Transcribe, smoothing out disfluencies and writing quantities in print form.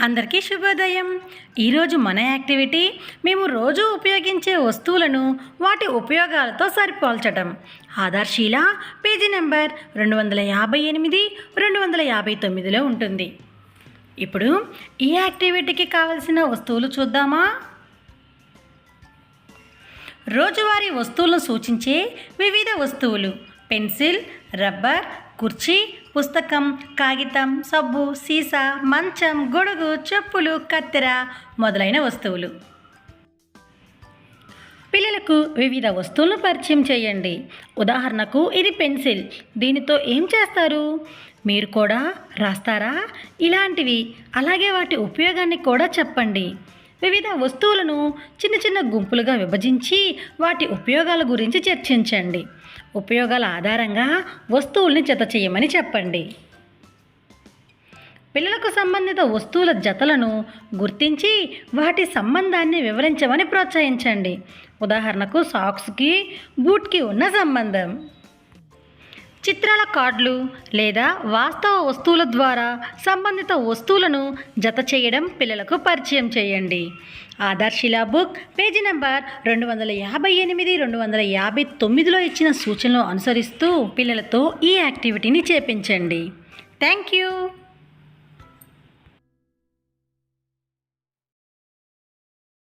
అందరికీ శుభోదయం. ఈరోజు మన యాక్టివిటీ మేము రోజు ఉపయోగించే వస్తువులను వాటి ఉపయోగాలతో సరిపోల్చడం. ఆధార్శీల పేజీ నెంబర్ 258, 259లో ఉంటుంది. ఇప్పుడు ఈ యాక్టివిటీకి కావలసిన వస్తువులు చూద్దామా? రోజువారీ వస్తువులను సూచించే వివిధ వస్తువులు: పెన్సిల్, రబ్బర్, కుర్చీ, పుస్తకం, కాగితం, సబ్బు, సీసా, మంచం, గొడుగు, చెప్పులు, కత్తెర మొదలైన వస్తువులు. పిల్లలకు వివిధ వస్తువులను పరిచయం చేయండి. ఉదాహరణకు ఇది పెన్సిల్. దీనితో ఏం చేస్తారు? మీరు కూడా రాస్తారా? ఇలాంటివి. అలాగే వాటి ఉపయోగాన్ని కూడా చెప్పండి. వివిధ వస్తువులను చిన్న చిన్న గుంపులుగా విభజించి వాటి ఉపయోగాల గురించి చర్చించండి. ఉపయోగాల ఆధారంగా వస్తువుల్ని జత చేయమని చెప్పండి. పిల్లలకు సంబంధిత వస్తువుల జతలను గుర్తించి వాటి సంబంధాన్ని వివరించమని ప్రోత్సహించండి. ఉదాహరణకు సాక్స్కి బూట్కి ఉన్న సంబంధం. చిత్రాల కార్డులు లేదా వాస్తవ వస్తువుల ద్వారా సంబంధిత వస్తువులను జత చేయడం పిల్లలకు పరిచయం చేయండి. ఆధార్శీల బుక్ పేజీ నెంబర్ 258, 259లో ఇచ్చిన సూచనలు అనుసరిస్తూ పిల్లలతో ఈ యాక్టివిటీని చేపించండి. Thank you.